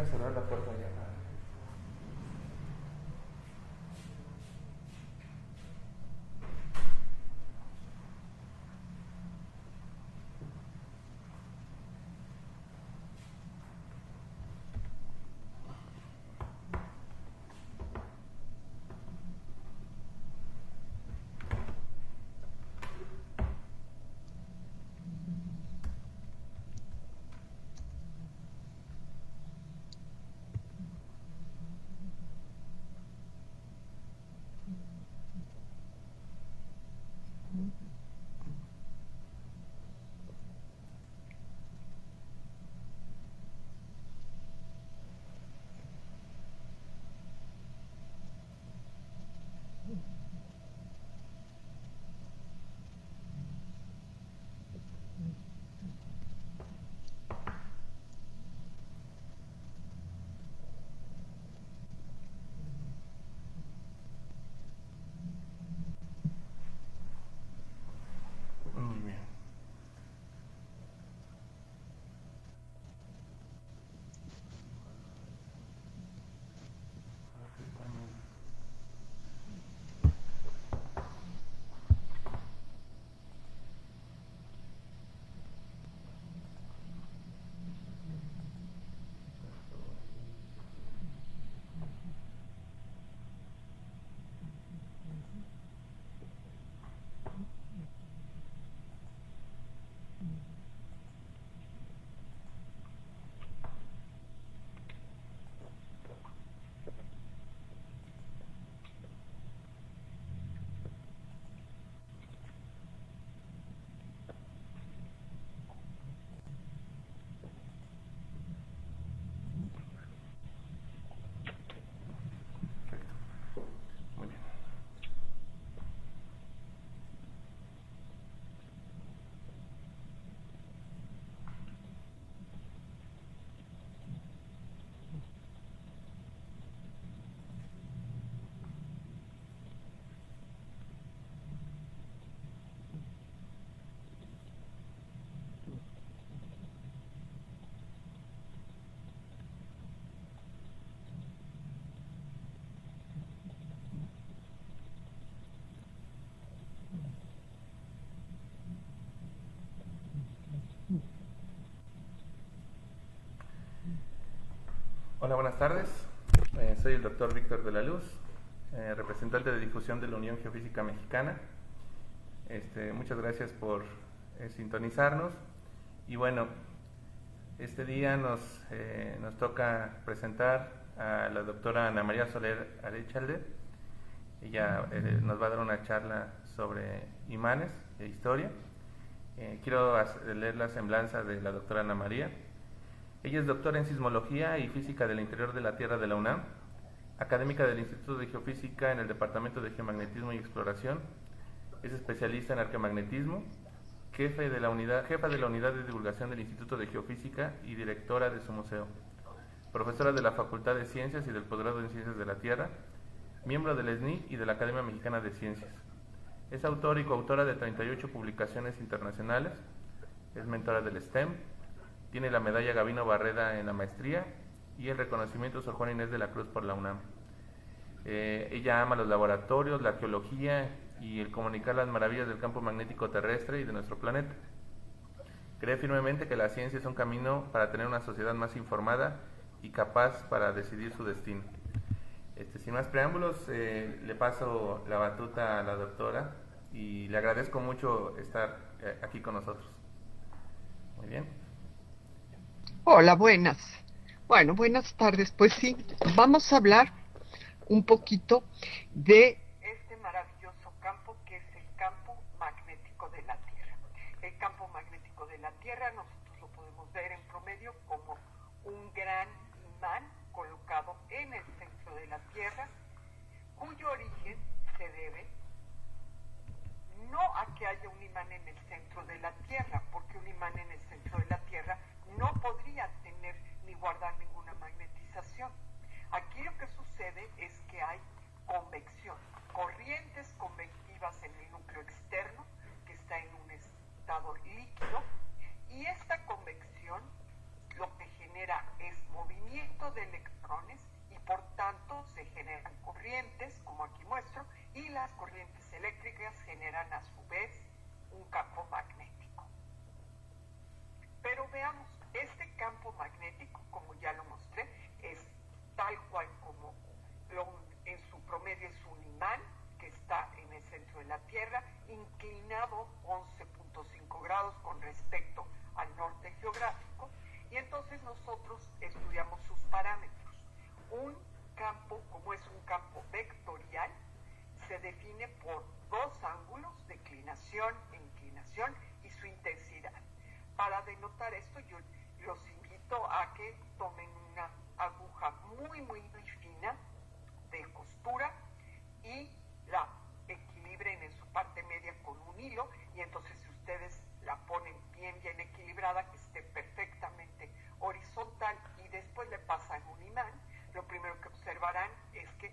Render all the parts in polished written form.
a cerrar la puerta ya. Muy bien. Muy bien. Hola, buenas tardes. Soy el doctor Víctor de la Luz, representante de difusión de la Unión Geofísica Mexicana. Muchas gracias por sintonizarnos. Y bueno, este día nos toca presentar a la doctora Ana María Soler Arechalde. Ella nos va a dar una charla sobre imanes e historia. Quiero leer la semblanza de la doctora Ana María. Ella es doctora en Sismología y Física del Interior de la Tierra de la UNAM, académica del Instituto de Geofísica en el Departamento de Geomagnetismo y Exploración, es especialista en arqueomagnetismo, jefa de la unidad de divulgación del Instituto de Geofísica y directora de su museo, profesora de la Facultad de Ciencias y del Posgrado en Ciencias de la Tierra, miembro del SNI y de la Academia Mexicana de Ciencias. Es autora y coautora de 38 publicaciones internacionales, es mentora del STEM, tiene la medalla Gabino Barreda en la maestría y el reconocimiento Sor Juana Inés de la Cruz por la UNAM. Ella ama los laboratorios, la arqueología y el comunicar las maravillas del campo magnético terrestre y de nuestro planeta. Cree firmemente que la ciencia es un camino para tener una sociedad más informada y capaz para decidir su destino. Sin más preámbulos, le paso la batuta a la doctora y le agradezco mucho estar aquí con nosotros. Muy bien. Hola, buenas. Bueno, buenas tardes. Pues sí, vamos a hablar un poquito de este maravilloso campo que es el campo magnético de la Tierra. El campo magnético de la Tierra nosotros lo podemos ver en promedio como un gran imán colocado en el centro de la Tierra, cuyo origen se debe no a que haya un imán en el centro de la Tierra, porque un imán en el centro de la Tierra no podría tener ni guardar ninguna magnetización. Aquí lo que sucede es que hay convección, corrientes convectivas en el núcleo externo, que está en un estado líquido, y esta convección lo que genera es movimiento de electrones y por tanto se generan corrientes, como aquí muestro, y las corrientes eléctricas generan a su vez un campo magnético. Pero veamos, este campo magnético, como ya lo mostré, es tal cual como en su promedio es un imán que está en el centro de la Tierra, inclinado 11.5 grados con respecto al norte geográfico, y entonces nosotros estudiamos sus parámetros. Un campo, como es un campo vectorial, se define por dos ángulos, declinación e inclinación, y su intensidad. Para denotar esto, yo los invito a que tomen una aguja muy, muy, muy fina de costura y la equilibren en su parte media con un hilo, y entonces si ustedes la ponen bien, bien equilibrada, que esté perfectamente horizontal, y después le pasan un imán, lo primero que observarán es que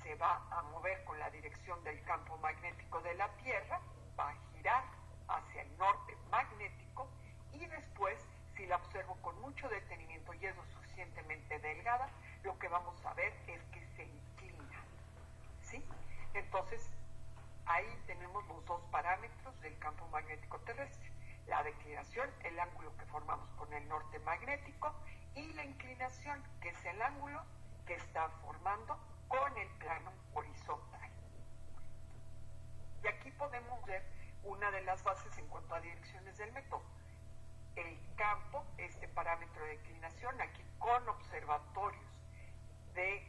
se va a mover con la dirección del campo magnético de la Tierra, va a girar hacia el norte magnético, y después, si la observo con mucho detenimiento y es lo suficientemente delgada, lo que vamos a ver es que se inclina, ¿sí? Entonces, ahí tenemos los dos parámetros del campo magnético terrestre: la declinación, el ángulo que formamos con el norte magnético, y la inclinación, que es el ángulo que está formando con el plano horizontal. Y aquí podemos ver una de las bases en cuanto a direcciones del método. El campo, este parámetro de declinación, aquí con observatorios de,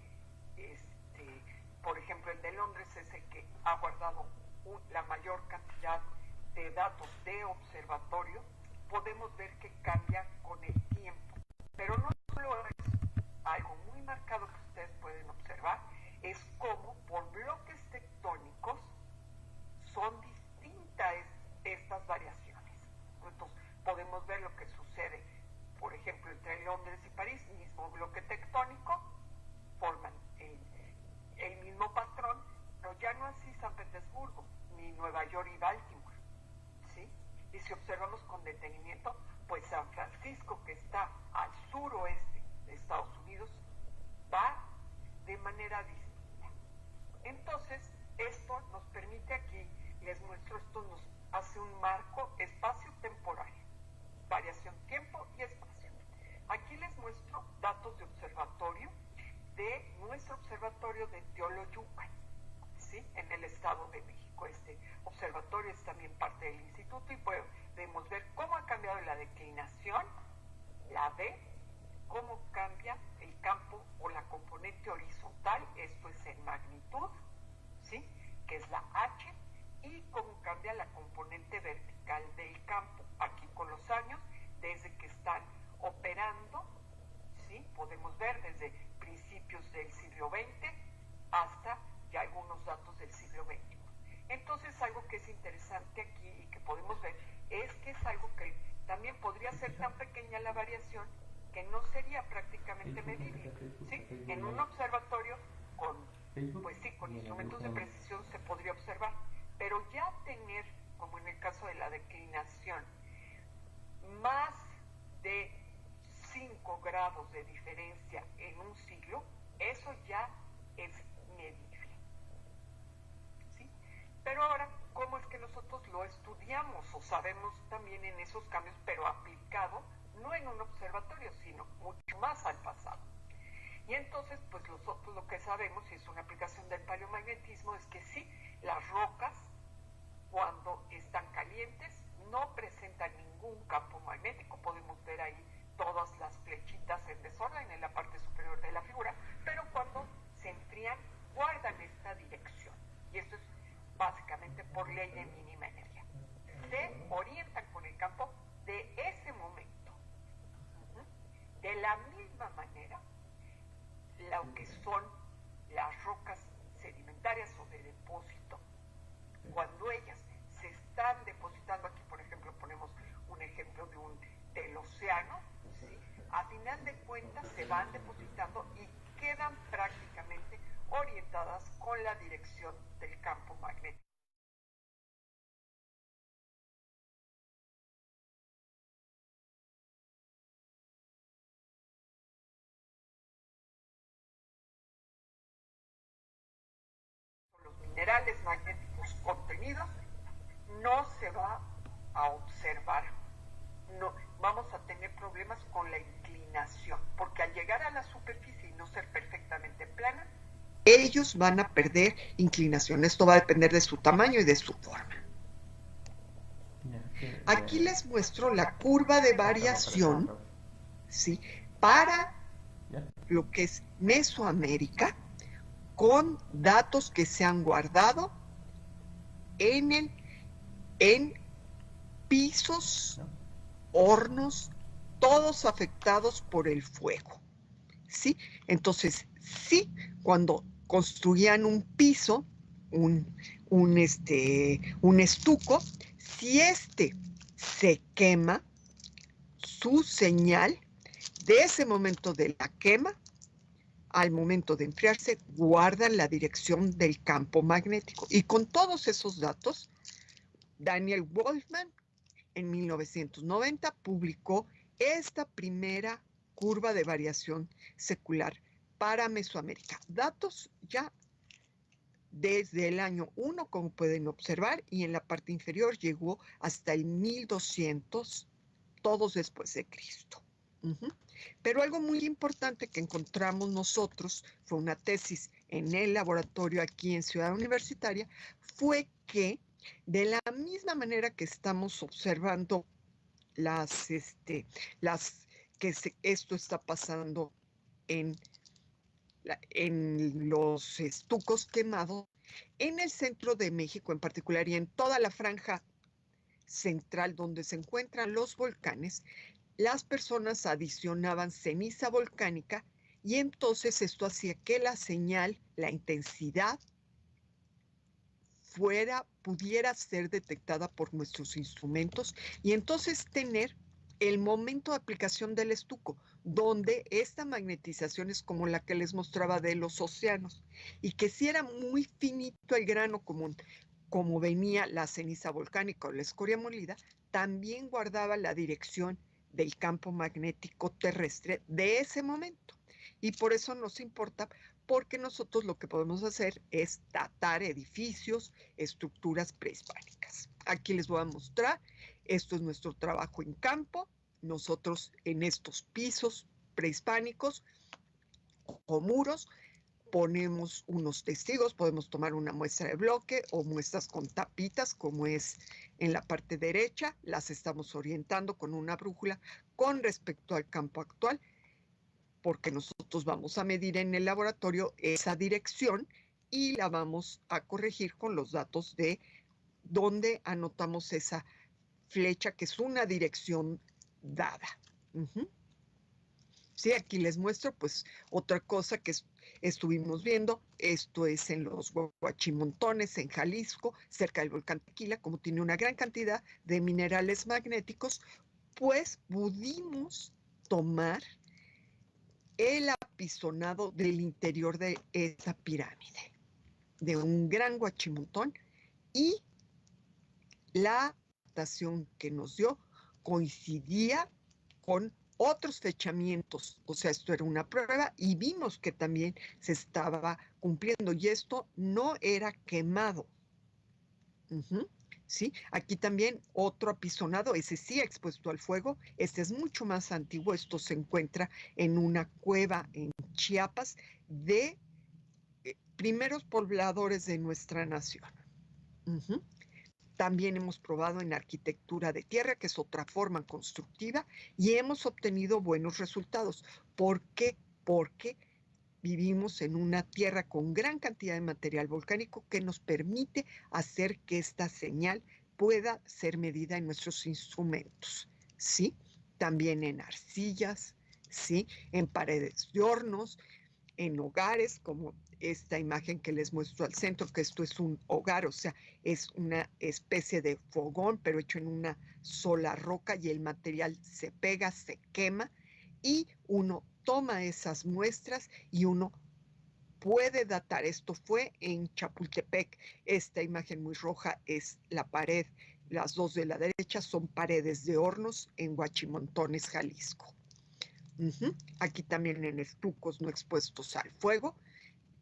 por ejemplo, el de Londres es el que ha guardado la mayor cantidad de datos de observatorio. Podemos ver que cambia con el tiempo. Pero no solo es algo muy marcado que ustedes pueden observar, es cómo por bloques tectónicos son distintas estas variaciones. Entonces, podemos ver lo que sucede, por ejemplo, entre Londres y París, mismo bloque tectónico, forman el mismo patrón, pero ya no así San Petersburgo, ni Nueva York y Baltimore, ¿sí? Y si observamos con detenimiento, pues San Francisco, que está al suroeste de Estados Unidos, va de manera distinta. Entonces, esto nos permite aquí, les muestro, esto nos hace un marco espacio-temporal, variación tiempo y espacio. Aquí les muestro datos de observatorio de nuestro observatorio de Teoloyucan, ¿sí? En el Estado de México. Este observatorio es también parte del instituto, y podemos ver cómo ha cambiado la declinación, la D, cómo cambia el campo o la componente horizontal, esto es en magnitud, ¿sí? Que es la H, y cómo cambia la componente vertical del campo, aquí con los años, desde que están operando, ¿sí? Podemos ver desde principios del siglo XX hasta ya algunos datos del siglo XXI. Entonces, algo que es interesante aquí y que podemos ver es que es algo que también podría ser tan pequeña la variación que no sería prácticamente medible, ¿sí? En un observatorio con, pues sí, con instrumentos de precisión se podría observar, pero ya tener, como en el caso de la declinación, más de 5 grados de diferencia en un siglo, eso ya es medible, ¿sí? Pero ahora, ¿cómo es que nosotros lo estudiamos o sabemos también en esos cambios, pero aplicado no en un observatorio, sino mucho más al pasado? Y entonces, pues nosotros lo que sabemos, y es una aplicación del paleomagnetismo, es que sí, las rocas, cuando están calientes, no presentan ningún campo magnético. Podemos ver ahí todas las flechitas en desorden en la parte superior de la figura, pero cuando se enfrían, guardan esta dirección. Y esto es básicamente por ley de mínima energía. Se orientan con el campo de ese momento. De la misma manera, lo que son las rocas sedimentarias o de depósito, cuando ellas se están depositando, aquí por ejemplo ponemos un ejemplo del océano, ¿sí? A final de cuentas se van depositando y quedan prácticamente orientadas con la dirección del campo magnético. minerales magnéticos contenidos, no se va a observar. No, vamos a tener problemas con la inclinación, porque al llegar a la superficie y no ser perfectamente plana, ellos van a perder inclinación. Esto va a depender de su tamaño y de su forma. Aquí les muestro la curva de variación, ¿sí?, para lo que es Mesoamérica, con datos que se han guardado en pisos, hornos, todos afectados por el fuego, ¿sí? Entonces, sí, cuando construían un piso, un estuco, si se quema, su señal de ese momento de la quema al momento de enfriarse guardan la dirección del campo magnético. Y con todos esos datos, Daniel Wolfman en 1990 publicó esta primera curva de variación secular para Mesoamérica. Datos ya desde el año 1, como pueden observar, y en la parte inferior llegó hasta el 1200, todos después de Cristo. Pero algo muy importante que encontramos nosotros, fue una tesis en el laboratorio aquí en Ciudad Universitaria, fue que de la misma manera que estamos observando esto está pasando en los estucos quemados, en el centro de México en particular y en toda la franja central donde se encuentran los volcanes, las personas adicionaban ceniza volcánica y entonces esto hacía que la señal, la intensidad, pudiera ser detectada por nuestros instrumentos y entonces tener el momento de aplicación del estuco, donde esta magnetización es como la que les mostraba de los océanos, y que si era muy finito el grano común, como venía la ceniza volcánica o la escoria molida, también guardaba la dirección del campo magnético terrestre de ese momento. Y por eso nos importa, porque nosotros lo que podemos hacer es datar edificios, estructuras prehispánicas. Aquí les voy a mostrar, esto es nuestro trabajo en campo. Nosotros en estos pisos prehispánicos o muros ponemos unos testigos, podemos tomar una muestra de bloque o muestras con tapitas, como es en la parte derecha, las estamos orientando con una brújula con respecto al campo actual, porque nosotros vamos a medir en el laboratorio esa dirección y la vamos a corregir con los datos de donde anotamos esa flecha, que es una dirección dada. Sí, aquí les muestro pues otra cosa que estuvimos viendo. Esto es en los Huachimontones, en Jalisco, cerca del volcán Tequila. Como tiene una gran cantidad de minerales magnéticos, pues pudimos tomar el apisonado del interior de esa pirámide, de un gran Huachimontón, y la datación que nos dio coincidía con otros fechamientos. O sea, esto era una prueba y vimos que también se estaba cumpliendo, y esto no era quemado. ¿Sí? Aquí también otro apisonado, ese sí expuesto al fuego. Este es mucho más antiguo. Esto se encuentra en una cueva en Chiapas de primeros pobladores de nuestra nación. También hemos probado en arquitectura de tierra, que es otra forma constructiva, y hemos obtenido buenos resultados. ¿Por qué? Porque vivimos en una tierra con gran cantidad de material volcánico que nos permite hacer que esta señal pueda ser medida en nuestros instrumentos, ¿sí? También en arcillas, ¿sí? En paredes de hornos, en hogares, como esta imagen que les muestro al centro, que esto es un hogar, o sea, es una especie de fogón, pero hecho en una sola roca, y el material se pega, se quema, y uno toma esas muestras y uno puede datar. Esto fue en Chapultepec. Esta imagen muy roja es la pared, las dos de la derecha son paredes de hornos en Huachimontones, Jalisco. Aquí también en estucos no expuestos al fuego,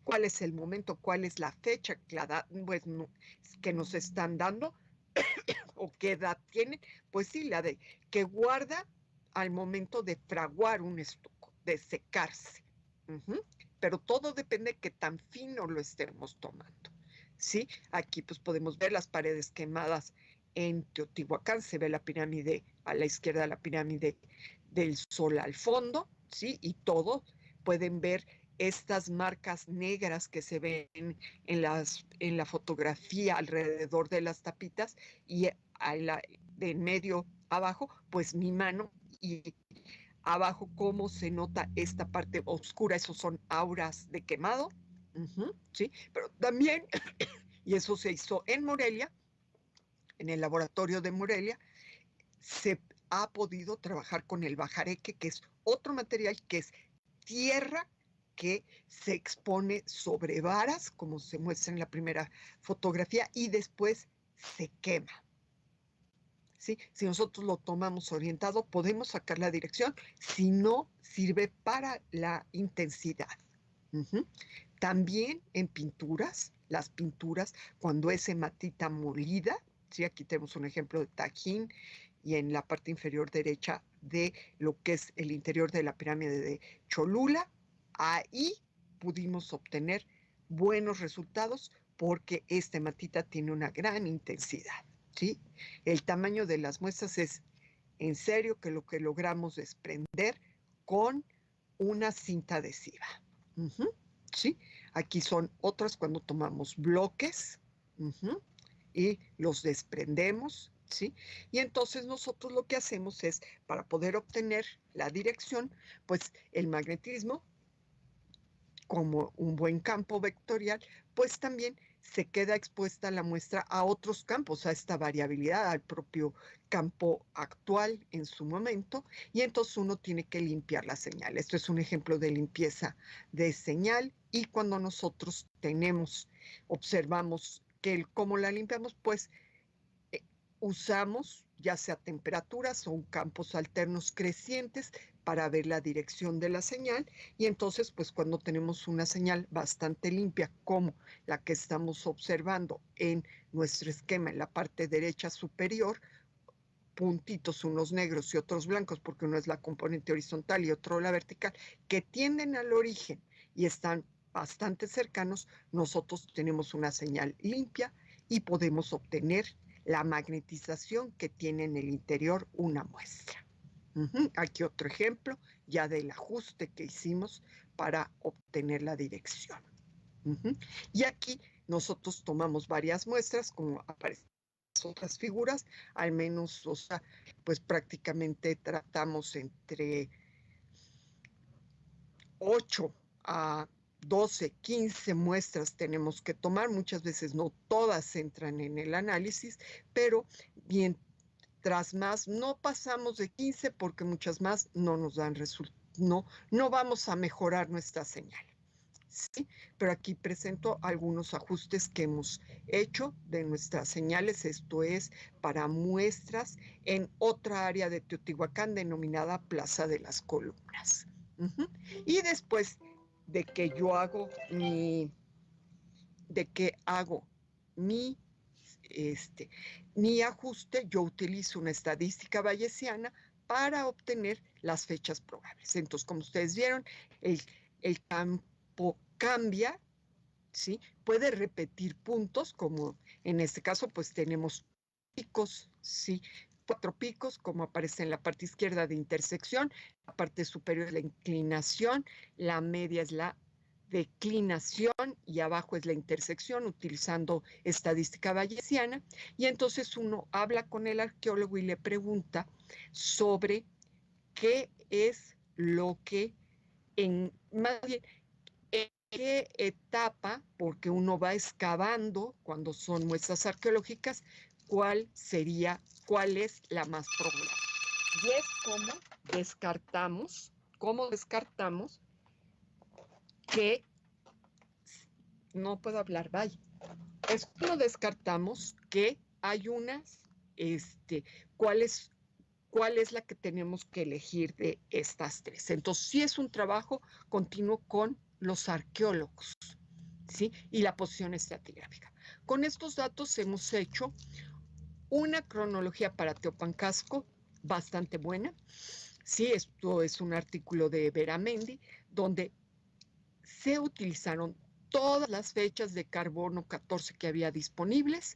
¿Cuál es el momento? ¿Cuál es la fecha pues, que nos están dando? ¿O qué edad tienen? Pues sí, la de que guarda al momento de fraguar un estuco, de secarse. Pero todo depende de qué tan fino lo estemos tomando. ¿Sí? Aquí pues podemos ver las paredes quemadas en Teotihuacán, se ve la pirámide a la izquierda, la pirámide del Sol al fondo, ¿sí? Y todo, pueden ver estas marcas negras que se ven en la fotografía alrededor de las tapitas y de en medio abajo, pues mi mano y abajo cómo se nota esta parte oscura, esos son auras de quemado, ¿sí? Pero también, y eso se hizo en Morelia, en el laboratorio de Morelia, se ha podido trabajar con el bajareque, que es otro material que es tierra que se expone sobre varas, como se muestra en la primera fotografía, y después se quema. ¿Sí? Si nosotros lo tomamos orientado, podemos sacar la dirección, si no, sirve para la intensidad. También en pinturas, las pinturas, cuando es hematita molida, ¿sí? Aquí tenemos un ejemplo de Tajín, y en la parte inferior derecha de lo que es el interior de la pirámide de Cholula, ahí pudimos obtener buenos resultados porque esta hematita tiene una gran intensidad, ¿sí? El tamaño de las muestras es en serio que lo que logramos desprender con una cinta adhesiva. ¿Sí? Aquí son otras cuando tomamos bloques y los desprendemos, ¿sí? Y entonces nosotros lo que hacemos es, para poder obtener la dirección, pues el magnetismo, como un buen campo vectorial, pues también se queda expuesta la muestra a otros campos, a esta variabilidad, al propio campo actual en su momento, y entonces uno tiene que limpiar la señal. Esto es un ejemplo de limpieza de señal, y cuando nosotros observamos cómo la limpiamos, pues usamos ya sea temperaturas o campos alternos crecientes para ver la dirección de la señal, y entonces pues cuando tenemos una señal bastante limpia como la que estamos observando en nuestro esquema en la parte derecha superior, puntitos, unos negros y otros blancos, porque uno es la componente horizontal y otro la vertical, que tienden al origen y están bastante cercanos, nosotros tenemos una señal limpia y podemos obtener la magnetización que tiene en el interior una muestra. Aquí otro ejemplo ya del ajuste que hicimos para obtener la dirección. Y aquí nosotros tomamos varias muestras, como aparecen las otras figuras, al menos, o sea, pues prácticamente tratamos entre 8 a 12, 15 muestras tenemos que tomar, muchas veces no todas entran en el análisis, pero mientras más no pasamos de 15 porque muchas más no nos dan resultados, no vamos a mejorar nuestra señal. Sí, pero aquí presento algunos ajustes que hemos hecho de nuestras señales, esto es para muestras en otra área de Teotihuacán denominada Plaza de las Columnas. Y después de que yo hago mi ajuste, yo utilizo una estadística bayesiana para obtener las fechas probables. Entonces, como ustedes vieron, el campo cambia, ¿sí? Puede repetir puntos, como en este caso, pues tenemos picos, ¿sí? 4 picos, como aparece en la parte izquierda de intersección, la parte superior es la inclinación, la media es la declinación y abajo es la intersección, utilizando estadística bayesiana, y entonces uno habla con el arqueólogo y le pregunta sobre qué es lo que, más bien, en qué etapa, porque uno va excavando cuando son muestras arqueológicas, cuál es la más probable. Y es cómo descartamos que, no puedo hablar, vaya, es como descartamos que hay unas, cuál es la que tenemos que elegir de estas tres. Entonces, sí es un trabajo continuo con los arqueólogos. ¿sí? Y la posición estratigráfica. Con estos datos hemos hecho una cronología para Teopancasco bastante buena. Sí, esto es un artículo de Beramendi, donde se utilizaron todas las fechas de carbono 14 que había disponibles,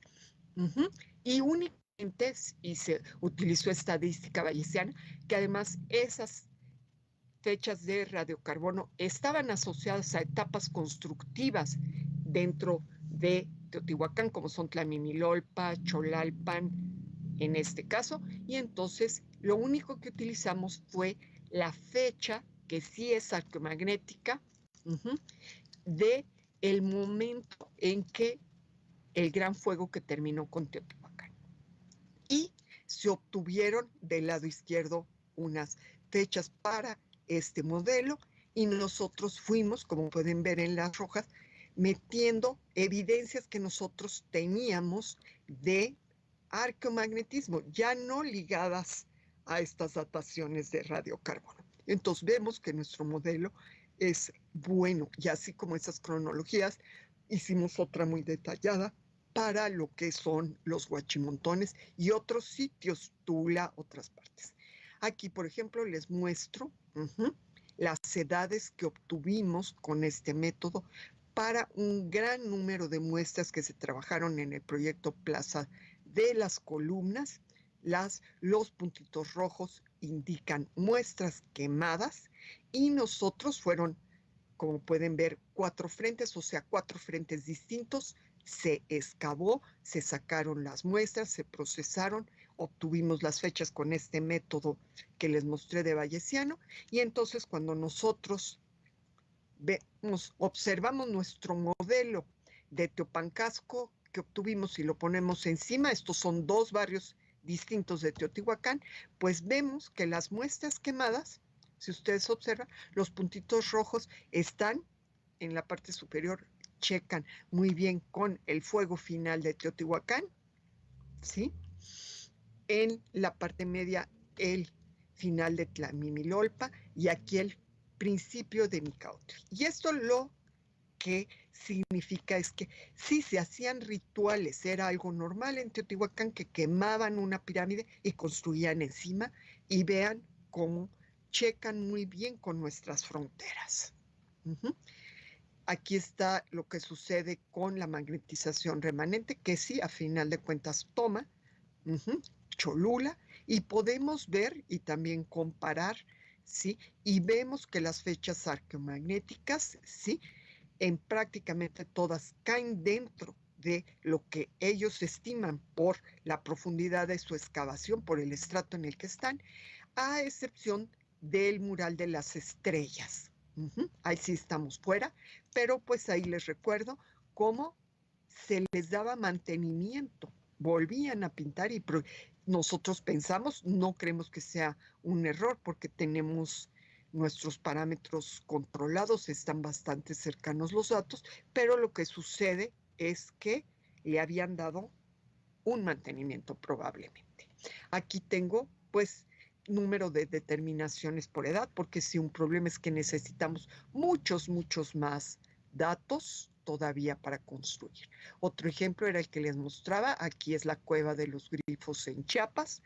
y únicamente y se utilizó estadística bayesiana, que además esas fechas de radiocarbono estaban asociadas a etapas constructivas dentro de Teotihuacán, como son Tlamimilolpa, Cholalpan, en este caso, y entonces lo único que utilizamos fue la fecha, que sí es arqueomagnética, de el momento en que el gran fuego que terminó con Teotihuacán. Y se obtuvieron del lado izquierdo unas fechas para este modelo, y nosotros fuimos, como pueden ver en las rojas, metiendo evidencias que nosotros teníamos de arqueomagnetismo, ya no ligadas a estas dataciones de radiocarbono. Entonces vemos que nuestro modelo es bueno, y así como esas cronologías, hicimos otra muy detallada para lo que son los Huachimontones y otros sitios, Tula, otras partes. Aquí, por ejemplo, les muestro las edades que obtuvimos con este método para un gran número de muestras que se trabajaron en el proyecto Plaza de las Columnas. Los puntitos rojos indican muestras quemadas, y nosotros fueron, como pueden ver, 4 frentes, o sea, 4 frentes distintos. Se excavó, se sacaron las muestras, se procesaron, obtuvimos las fechas con este método que les mostré de bayesiano, y entonces cuando nosotros observamos nuestro modelo de Teopancasco que obtuvimos y lo ponemos encima, estos son 2 barrios distintos de Teotihuacán, pues vemos que las muestras quemadas, si ustedes observan, los puntitos rojos están en la parte superior, checan muy bien con el fuego final de Teotihuacán, ¿sí? En la parte media, el final de Tlamimilolpa, y aquí el principio de Micautli. Y esto lo que significa es que sí se hacían rituales, era algo normal en Teotihuacán que quemaban una pirámide y construían encima, y vean cómo checan muy bien con nuestras fronteras. Aquí está lo que sucede con la magnetización remanente, que sí, a final de cuentas toma Cholula, y podemos ver y también comparar, ¿sí? Y vemos que las fechas arqueomagnéticas, ¿sí?, en prácticamente todas caen dentro de lo que ellos estiman por la profundidad de su excavación, por el estrato en el que están, a excepción del mural de las estrellas. Ahí sí estamos fuera, pero pues ahí les recuerdo cómo se les daba mantenimiento, volvían a pintar, y nosotros pensamos, no creemos que sea un error, porque tenemos nuestros parámetros controlados, están bastante cercanos los datos, pero lo que sucede es que le habían dado un mantenimiento probablemente. Aquí tengo pues número de determinaciones por edad, porque si un problema es que necesitamos muchos más datos todavía para construir. Otro ejemplo era el que les mostraba, aquí es la cueva de los Grifos en Chiapas,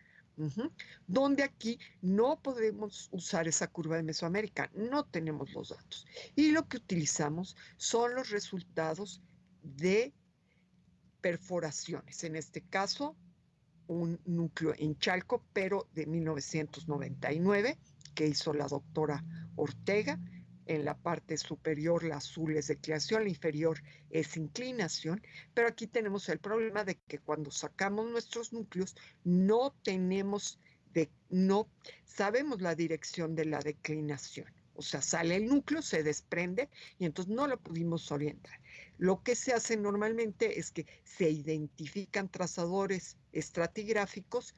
donde aquí no podemos usar esa curva de Mesoamérica, no tenemos los datos. Y lo que utilizamos son los resultados de perforaciones, en este caso un núcleo en Chalco, pero de 1999, que hizo la doctora Ortega. En la parte superior la azul es declinación, la inferior es inclinación, pero aquí tenemos el problema de que cuando sacamos nuestros núcleos no sabemos la dirección de la declinación. O sea, sale el núcleo, se desprende, y entonces no lo pudimos orientar. Lo que se hace normalmente es que se identifican trazadores estratigráficos,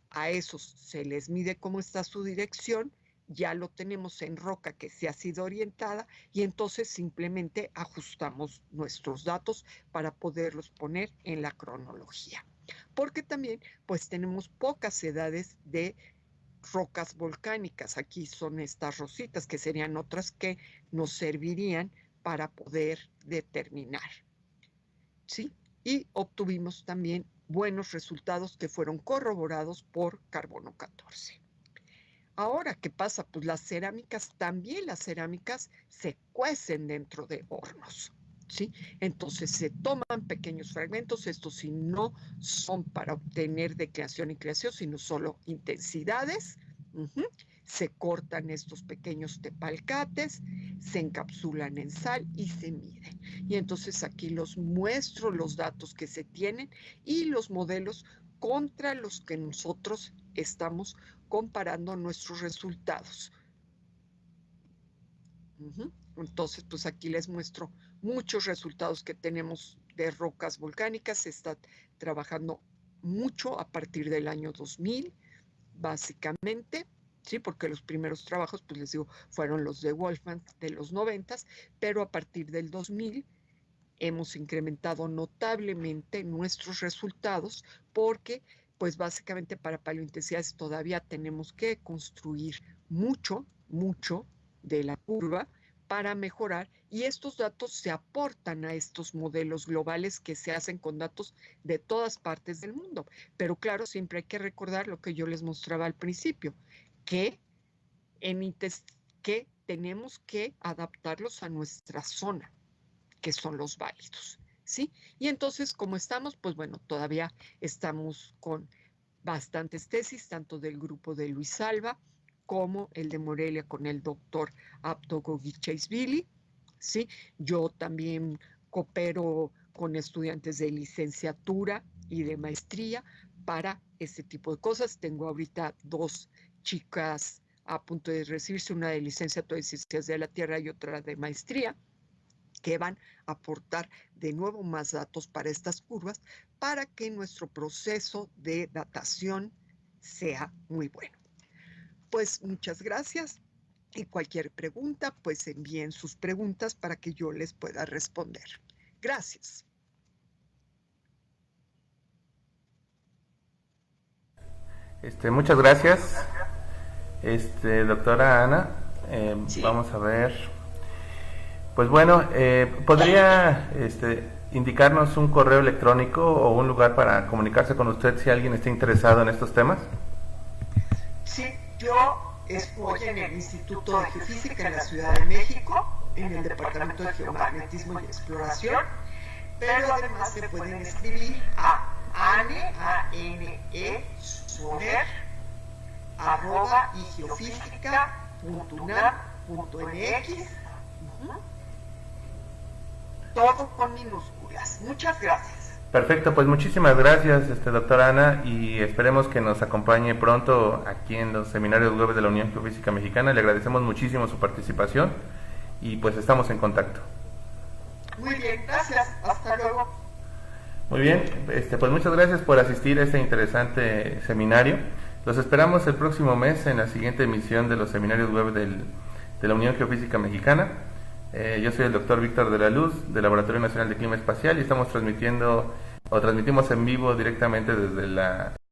a esos se les mide cómo está su dirección, ya lo tenemos en roca que se ha sido orientada, y entonces simplemente ajustamos nuestros datos para poderlos poner en la cronología. Porque también pues tenemos pocas edades de rocas volcánicas. Aquí son estas rositas, que serían otras que nos servirían para poder determinar, ¿sí? Y obtuvimos también buenos resultados que fueron corroborados por carbono 14. Ahora, ¿qué pasa? Pues las cerámicas se cuecen dentro de hornos, ¿sí? Entonces se toman pequeños fragmentos, estos sí no son para obtener declinación y creación, sino solo intensidades. Se cortan estos pequeños tepalcates, se encapsulan en sal y se miden. Y entonces aquí los muestro los datos que se tienen y los modelos contra los que nosotros estamos comparando nuestros resultados. Entonces, pues aquí les muestro muchos resultados que tenemos de rocas volcánicas. Se está trabajando mucho a partir del año 2000, básicamente, sí, porque los primeros trabajos, pues les digo, fueron los de Wolfman de los 90, pero a partir del 2000 hemos incrementado notablemente nuestros resultados porque, pues básicamente para paleointensidades todavía tenemos que construir mucho de la curva para mejorar, y estos datos se aportan a estos modelos globales que se hacen con datos de todas partes del mundo. Pero claro, siempre hay que recordar lo que yo les mostraba al principio, que tenemos que adaptarlos a nuestra zona, que son los válidos, ¿sí? Y entonces, como estamos, pues bueno, todavía estamos con bastantes tesis, tanto del grupo de Luis Alba como el de Morelia con el doctor Abdo-Gogicheishvili, ¿sí? Yo también coopero con estudiantes de licenciatura y de maestría para este tipo de cosas. Tengo ahorita 2 chicas a punto de recibirse, una de licenciatura en Ciencias de la Tierra y otra de maestría, que van a aportar de nuevo más datos para estas curvas para que nuestro proceso de datación sea muy bueno. Pues muchas gracias, y cualquier pregunta, pues envíen sus preguntas para que yo les pueda responder. Gracias. Muchas gracias, doctora Ana. Sí. Vamos a ver. Pues bueno, ¿podría indicarnos un correo electrónico o un lugar para comunicarse con usted si alguien está interesado en estos temas? Sí, yo estoy en el Instituto de Geofísica en la Ciudad de México, en el Departamento de Geomagnetismo y Exploración, pero además se pueden escribir a @igeofísica.unam.mx, todo con minúsculas. Muchas gracias. Perfecto, pues muchísimas gracias, doctora Ana, y esperemos que nos acompañe pronto aquí en los seminarios web de la Unión Geofísica Mexicana. Le agradecemos muchísimo su participación y pues estamos en contacto. Muy bien, gracias. Hasta luego. Muy bien, pues muchas gracias por asistir a este interesante seminario. Los esperamos el próximo mes en la siguiente emisión de los seminarios web de la Unión Geofísica Mexicana. Yo soy el doctor Víctor de la Luz, del Laboratorio Nacional de Clima Espacial, y estamos transmitimos en vivo directamente desde la